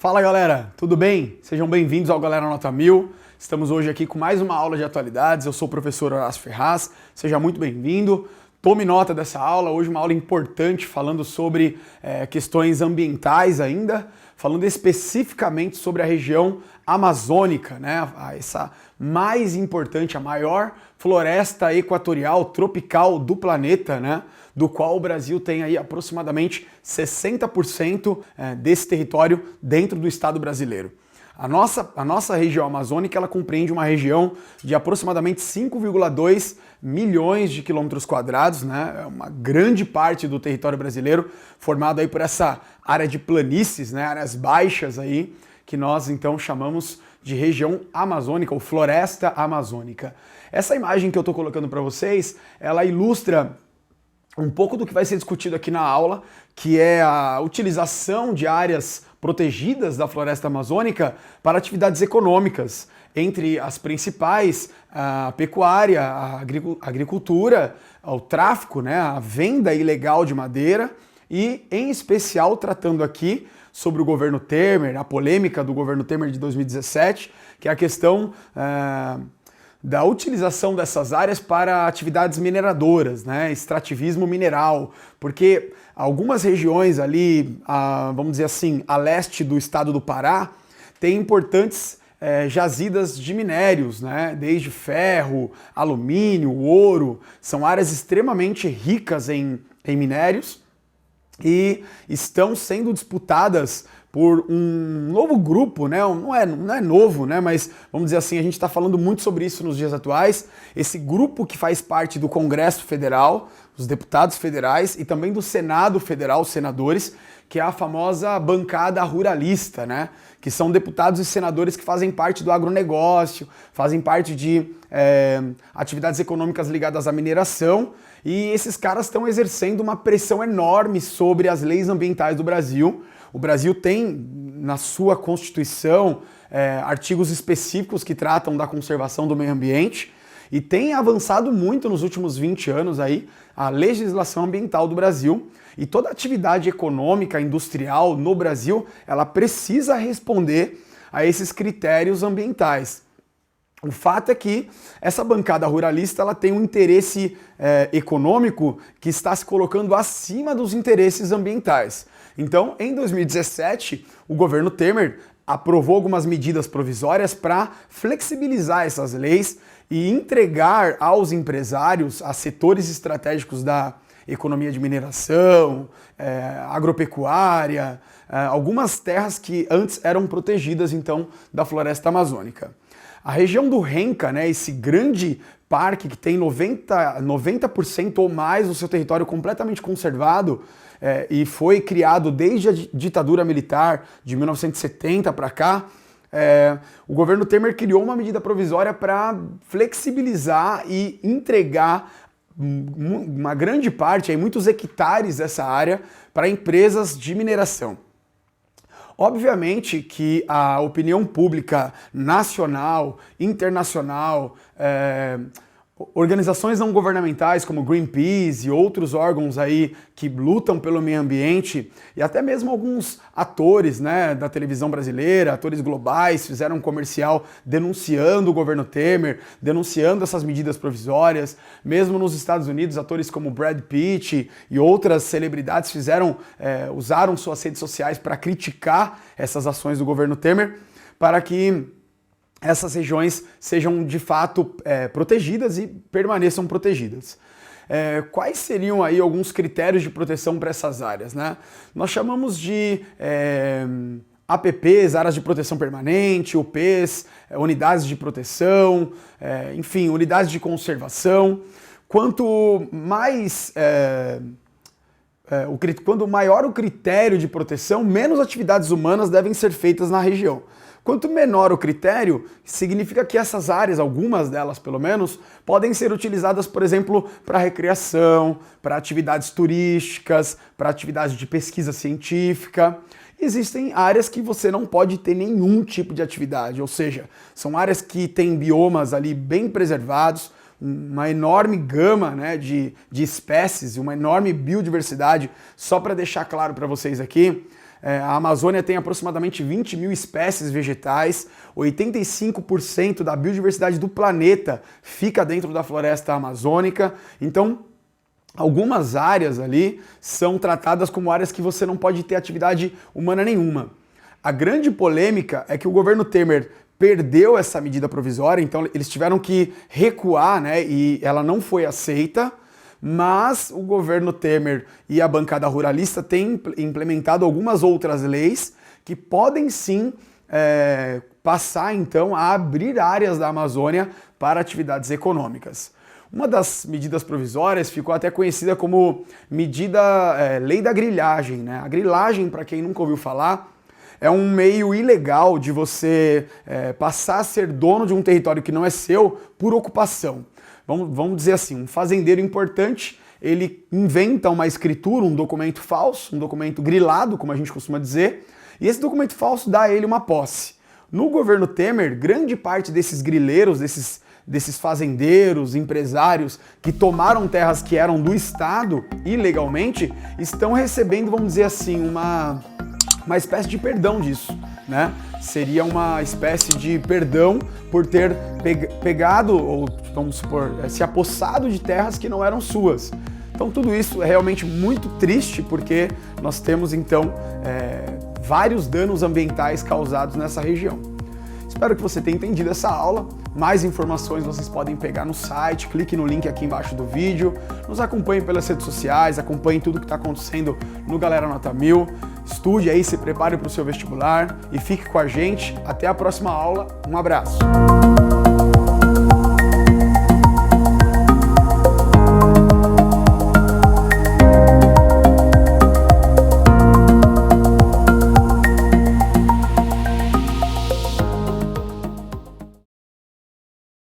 Fala galera, tudo bem? Sejam bem-vindos ao Galera Nota 1000. Estamos hoje aqui com mais uma aula de atualidades. Eu sou o professor Horácio Ferraz, seja muito bem-vindo. Tome nota dessa aula, hoje uma aula importante falando sobre questões ambientais ainda, falando especificamente sobre a região amazônica, né? Essa mais importante, a maior floresta equatorial tropical do planeta, né? Do qual o Brasil tem aí aproximadamente 60% desse território dentro do estado brasileiro. A nossa região amazônica, ela compreende uma região de aproximadamente 5,2 milhões de quilômetros quadrados, né? É uma grande parte do território brasileiro formado aí por essa área de planícies, né? Áreas baixas aí, que nós então chamamos de região amazônica ou floresta amazônica. Essa imagem que eu estou colocando para vocês, ela ilustra um pouco do que vai ser discutido aqui na aula, que é a utilização de áreas protegidas da floresta amazônica para atividades econômicas, entre as principais, a pecuária, a agricultura, o tráfico, né, a venda ilegal de madeira e, em especial, tratando aqui sobre o governo Temer, a polêmica do governo Temer de 2017, que é a questão da utilização dessas áreas para atividades mineradoras, né, extrativismo mineral, porque algumas regiões ali, vamos dizer assim, a leste do estado do Pará, têm importantes jazidas de minérios, né, desde ferro, alumínio, ouro, são áreas extremamente ricas em minérios e estão sendo disputadas por um novo grupo, né? Não é novo, né? Mas vamos dizer assim, a gente está falando muito sobre isso nos dias atuais. Esse grupo que faz parte do Congresso Federal, os deputados federais e também do Senado Federal, os senadores, que é a famosa bancada ruralista, né? Que são deputados e senadores que fazem parte do agronegócio, fazem parte de atividades econômicas ligadas à mineração, e esses caras estão exercendo uma pressão enorme sobre as leis ambientais do Brasil. O Brasil tem na sua Constituição artigos específicos que tratam da conservação do meio ambiente e tem avançado muito nos últimos 20 anos aí a legislação ambiental do Brasil, e toda atividade econômica, industrial no Brasil, ela precisa responder a esses critérios ambientais. O fato é que essa bancada ruralista, ela tem um interesse econômico que está se colocando acima dos interesses ambientais. Então, em 2017, o governo Temer aprovou algumas medidas provisórias para flexibilizar essas leis e entregar aos empresários, a setores estratégicos da economia de mineração, agropecuária, algumas terras que antes eram protegidas, então, da floresta amazônica. A região do Renca, né, esse grande parque que tem 90% ou mais do seu território completamente conservado, e foi criado desde a ditadura militar de 1970 para cá, o governo Temer criou uma medida provisória para flexibilizar e entregar uma grande parte, aí, muitos hectares dessa área para empresas de mineração. Obviamente que a opinião pública nacional, internacional, organizações não governamentais como Greenpeace e outros órgãos aí que lutam pelo meio ambiente, e até mesmo alguns atores, né, da televisão brasileira, atores globais, fizeram um comercial denunciando o governo Temer, denunciando essas medidas provisórias. Mesmo nos Estados Unidos, atores como Brad Pitt e outras celebridades usaram suas redes sociais para criticar essas ações do governo Temer, para que essas regiões sejam de fato protegidas e permaneçam protegidas. Quais seriam aí alguns critérios de proteção para essas áreas, né? Nós chamamos de APPs, áreas de proteção permanente, UPs, unidades de proteção, enfim, unidades de conservação. Quanto maior o critério de proteção, menos atividades humanas devem ser feitas na região. Quanto menor o critério, significa que essas áreas, algumas delas pelo menos, podem ser utilizadas, por exemplo, para recreação, para atividades turísticas, para atividades de pesquisa científica. Existem áreas que você não pode ter nenhum tipo de atividade, ou seja, são áreas que têm biomas ali bem preservados, uma enorme gama, né, de espécies, uma enorme biodiversidade. Só para deixar claro para vocês aqui, A Amazônia tem aproximadamente 20 mil espécies vegetais, 85% da biodiversidade do planeta fica dentro da floresta amazônica, então algumas áreas ali são tratadas como áreas que você não pode ter atividade humana nenhuma. A grande polêmica é que o governo Temer perdeu essa medida provisória, então eles tiveram que recuar, né, e ela não foi aceita, mas o governo Temer e a bancada ruralista têm implementado algumas outras leis que podem sim passar então a abrir áreas da Amazônia para atividades econômicas. Uma das medidas provisórias ficou até conhecida como Lei da Grilhagem, né? A grilagem, para quem nunca ouviu falar, é um meio ilegal de você passar a ser dono de um território que não é seu por ocupação. Vamos dizer assim, um fazendeiro importante, ele inventa uma escritura, um documento falso, um documento grilado, como a gente costuma dizer, e esse documento falso dá a ele uma posse. No governo Temer, grande parte desses grileiros, desses fazendeiros, empresários que tomaram terras que eram do Estado ilegalmente, estão recebendo, vamos dizer assim, uma espécie de perdão disso, né? Seria uma espécie de perdão por ter pegado, ou vamos supor, se apossado de terras que não eram suas. Então tudo isso é realmente muito triste, porque nós temos então vários danos ambientais causados nessa região. Espero que você tenha entendido essa aula. Mais informações vocês podem pegar no site, clique no link aqui embaixo do vídeo, nos acompanhe pelas redes sociais, acompanhe tudo que está acontecendo no Galera Nota 1000, estude aí, se prepare para o seu vestibular e fique com a gente. Até a próxima aula, um abraço!